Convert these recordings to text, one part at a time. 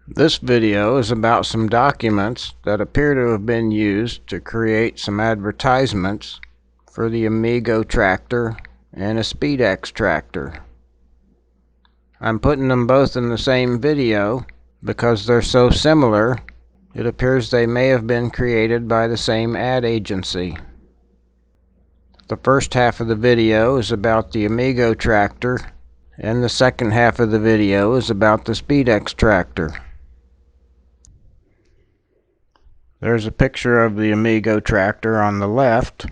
This video is about some documents that appear to have been used to create some advertisements for the Amigo tractor and a Speedex tractor. I'm putting them both in the same video because they're so similar. It appears they may have been created by the same ad agency. The first half of the video is about the Amigo tractor, and the second half of the video is about the Speedex tractor. There's a picture of the Amigo tractor on the left,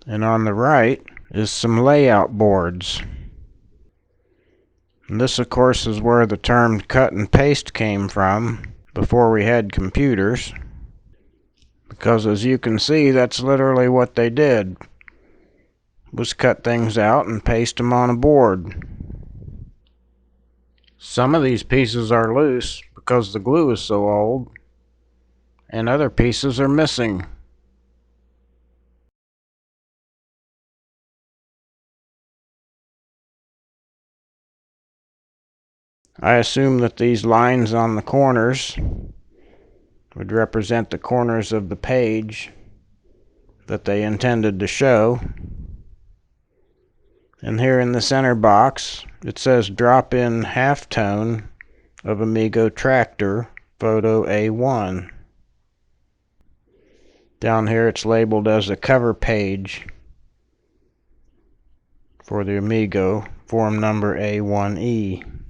and on the right is some layout boards. And this, of course, is where the term cut and paste came from before we had computers, because as you can see, that's literally what they did, was cut things out and paste them on a board. Some of these pieces are loose because the glue is so old, and other pieces are missing. I assume that these lines on the corners would represent the corners of the page that they intended to show. And here in the center box, it says drop in halftone of Amigo tractor, photo A1. Down here it's labeled as a cover page for the Amigo, form number A1E.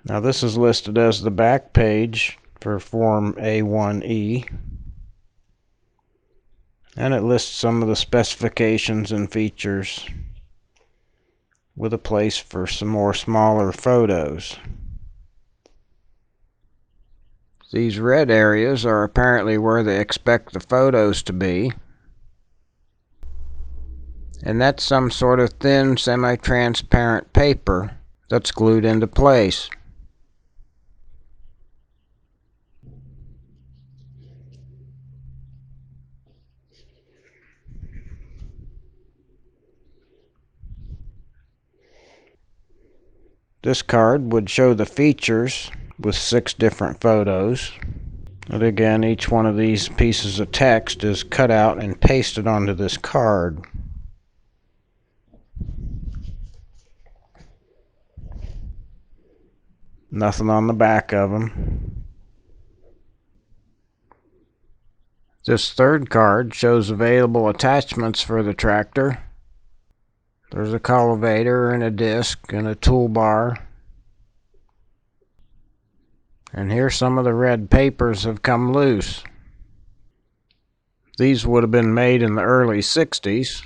Now this is listed as the back page for form A1E, and it lists some of the specifications and features with a place for some more smaller photos. These red areas are apparently where they expect the photos to be, and that's some sort of thin semi-transparent paper that's glued into place. This card would show the features with 6 different photos. And again, each one of these pieces of text is cut out and pasted onto this card. Nothing on the back of them. This third card shows available attachments for the tractor. There's a cultivator and a disc and a toolbar. And here some of the red papers have come loose. These would have been made in the early 60s.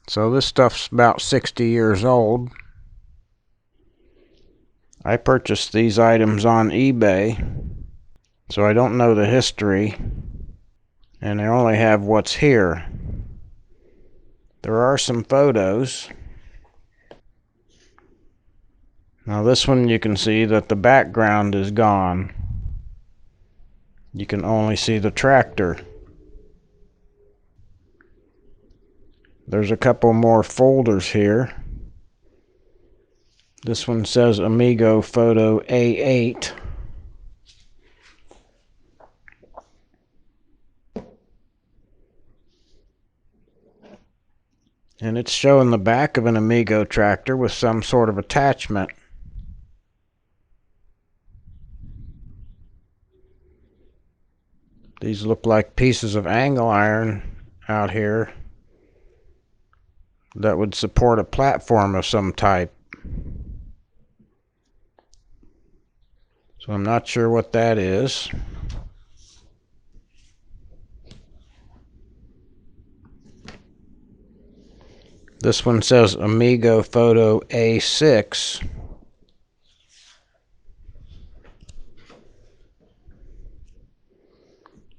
So this stuff's about 60 years old. I purchased these items on eBay, so I don't know the history, and I only have what's here. There are some photos. Now this one, you can see that the background is gone. You can only see the tractor. There's a couple more folders here. This one says Amigo photo A8. And it's showing the back of an Amigo tractor with some sort of attachment. These look like pieces of angle iron out here that would support a platform of some type. So I'm not sure what that is. This one says Amigo photo A6.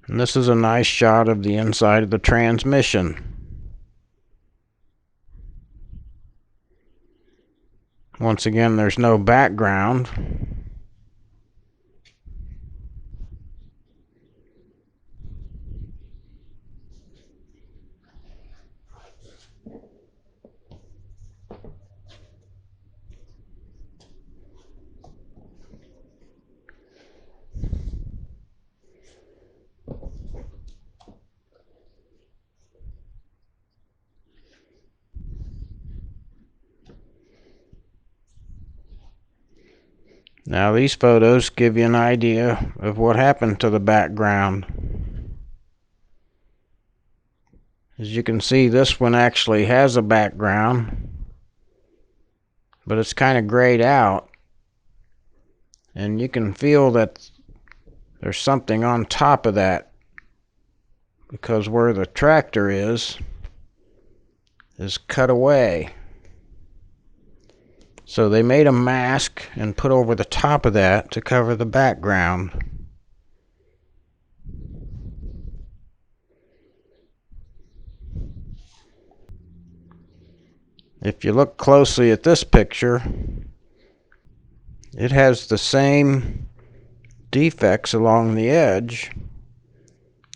And this is a nice shot of the inside of the transmission. Once again, there's no background. Now these photos give you an idea of what happened to the background. As you can see, this one actually has a background, but it's kind of grayed out, and you can feel that there's something on top of that, because where the tractor is cut away. So they made a mask and put over the top of that to cover the background. If you look closely at this picture, it has the same defects along the edge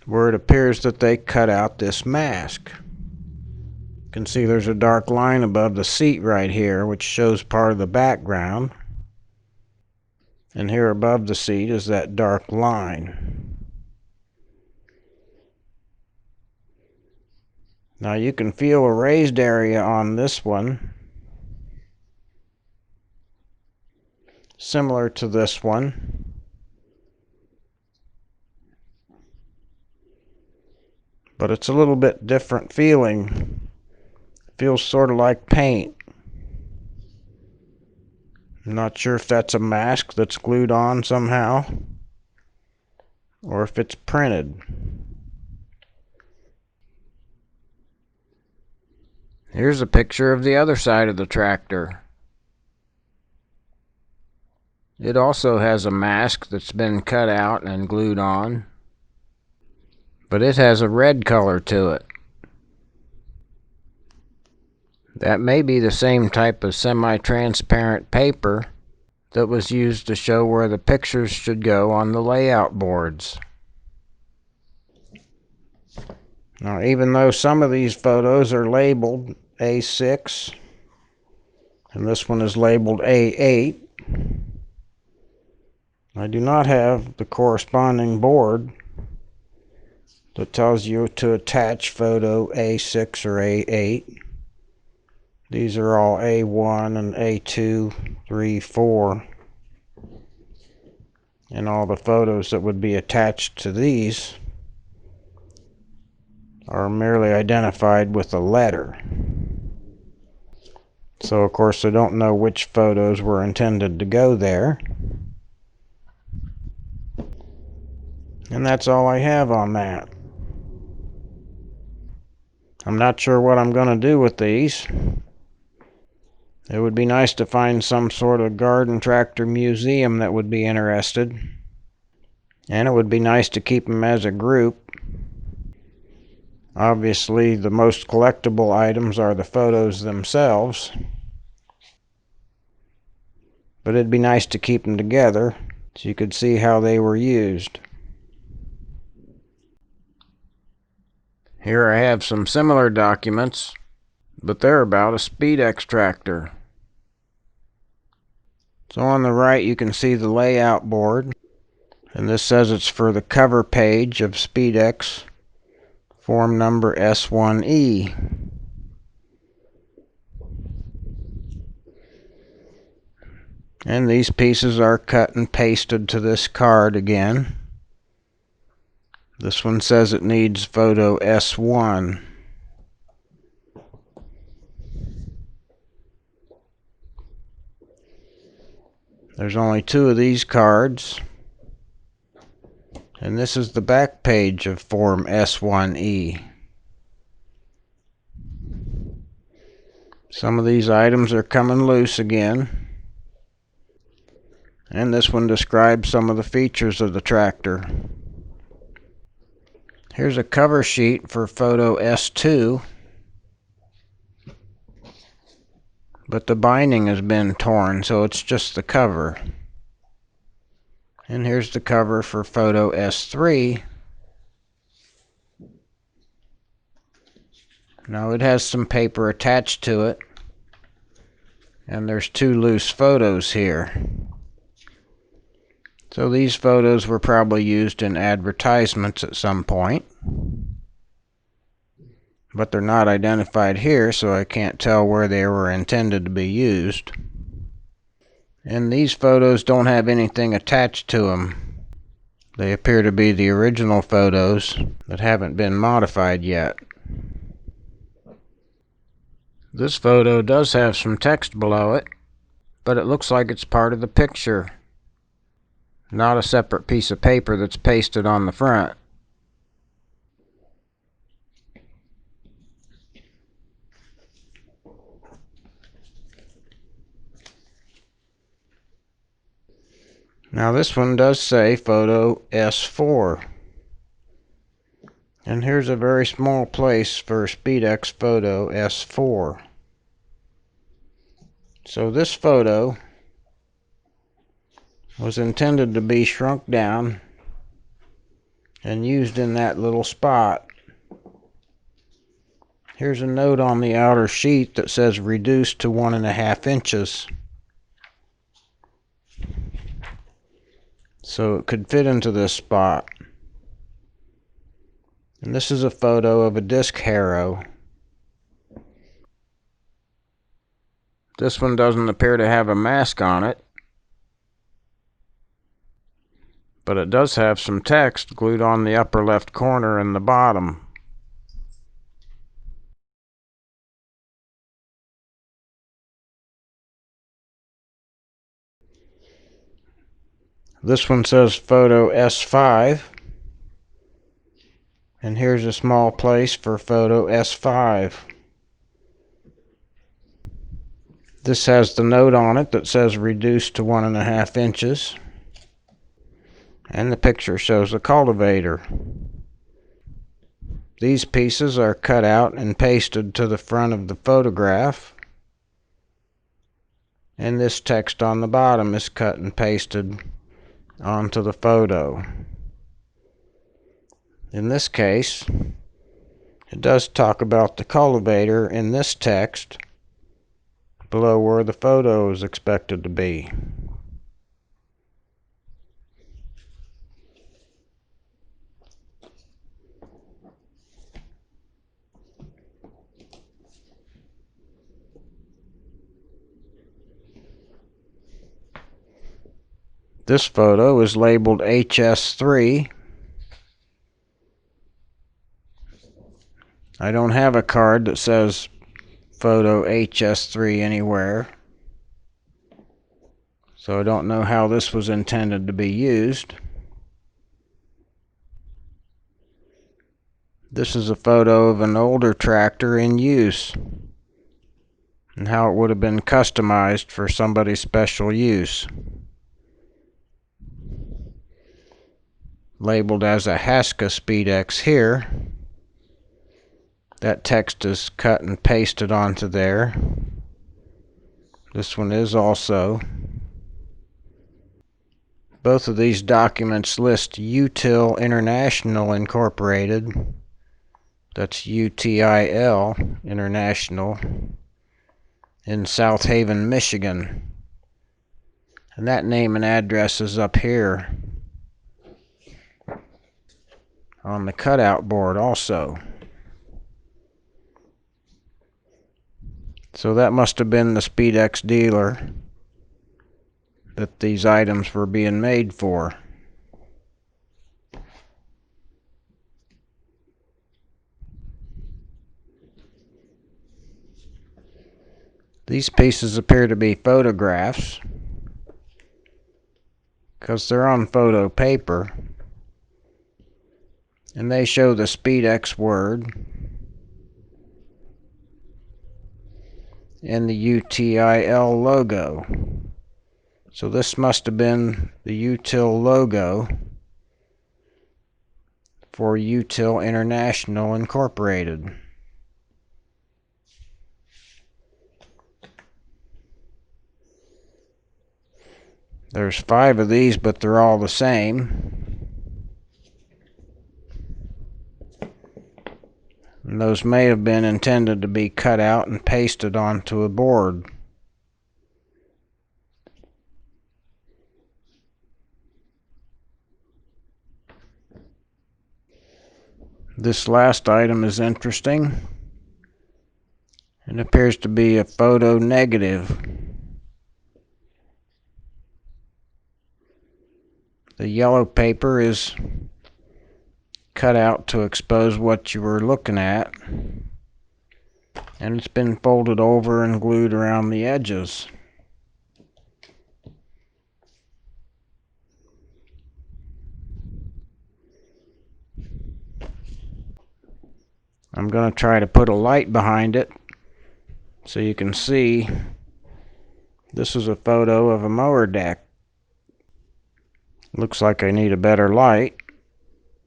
where it appears that they cut out this mask. You can see there's a dark line above the seat right here, which shows part of the background. And here above the seat is that dark line. Now you can feel a raised area on this one, similar to this one. But it's a little bit different feeling. It feels sort of like paint. I'm not sure if that's a mask that's glued on somehow, or if it's printed. Here's a picture of the other side of the tractor. It also has a mask that's been cut out and glued on, but it has a red color to it. That may be the same type of semi-transparent paper that was used to show where the pictures should go on the layout boards. Now, even though some of these photos are labeled A6 and this one is labeled A8, I do not have the corresponding board that tells you to attach photo A6 or A8. These are all A1 and A2, 3, 4. And all the photos that would be attached to these are merely identified with a letter. So of course I don't know which photos were intended to go there. And that's all I have on that. I'm not sure what I'm going to do with these. It would be nice to find some sort of garden tractor museum that would be interested. And it would be nice to keep them as a group. Obviously, the most collectible items are the photos themselves. But it'd be nice to keep them together so you could see how they were used. Here I have some similar documents, but they're about a Speedex tractor. So on the right you can see the layout board, and this says it's for the cover page of Speedex, form number S1E. And these pieces are cut and pasted to this card again. This one says it needs photo S1. There's only 2 of these cards, and this is the back page of form S1E. Some of these items are coming loose again, and this one describes some of the features of the tractor. Here's a cover sheet for photo S2, but the binding has been torn, so it's just the cover. And here's the cover for photo S3. Now it has some paper attached to it, and there's 2 loose photos here. So these photos were probably used in advertisements at some point, but they're not identified here, so I can't tell where they were intended to be used. And these photos don't have anything attached to them. They appear to be the original photos that haven't been modified yet. This photo does have some text below it, but it looks like it's part of the picture, not a separate piece of paper that's pasted on the front. Now this one does say photo S4. And here's a very small place for Speedex photo S4. So this photo was intended to be shrunk down and used in that little spot. Here's a note on the outer sheet that says reduced to 1.5 inches. So it could fit into this spot. And this is a photo of a disc harrow. This one doesn't appear to have a mask on it, but it does have some text glued on the upper left corner and the bottom. This one says photo S5, and here's a small place for photo S5. This has the note on it that says reduced to 1.5 inches, and the picture shows a cultivator. These pieces are cut out and pasted to the front of the photograph, and this text on the bottom is cut and pasted onto the photo. In this case, it does talk about the cultivator in this text below where the photo is expected to be. This photo is labeled HS3. I don't have a card that says photo HS3 anywhere, so I don't know how this was intended to be used. This is a photo of an older tractor in use and how it would have been customized for somebody's special use. Labeled as a Amigo Speedex here. That text is cut and pasted onto there. This one is also. Both of these documents list Util International Incorporated. That's UTIL International in South Haven, Michigan. And that name and address is up here on the cutout board also. So that must have been the Speedex dealer that these items were being made for. These pieces appear to be photographs because they're on photo paper, and they show the Speedex word and the UTIL logo. So this must have been the Util logo for Util International Incorporated. There's 5 of these, but they're all the same. And those may have been intended to be cut out and pasted onto a board. This last item is interesting. It appears to be a photo negative. The yellow paper is cut out to expose what you were looking at, and it's been folded over and glued around the edges. I'm going to try to put a light behind it so you can see. This is a photo of a mower deck. Looks like I need a better light.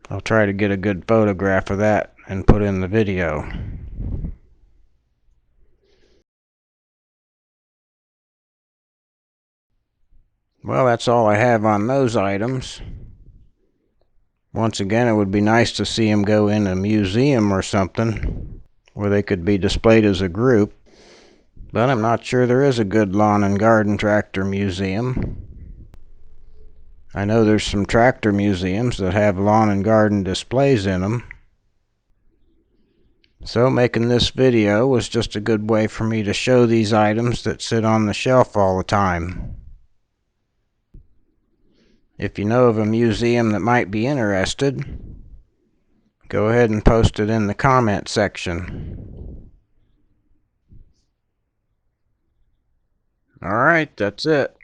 I'll try to get a good photograph of that and put in the video. Well, that's all I have on those items. Once again, it would be nice to see them go in a museum or something where they could be displayed as a group, but I'm not sure there is a good lawn and garden tractor museum. I know there's some tractor museums that have lawn and garden displays in them. So making this video was just a good way for me to show these items that sit on the shelf all the time. If you know of a museum that might be interested, go ahead and post it in the comment section. Alright, that's it.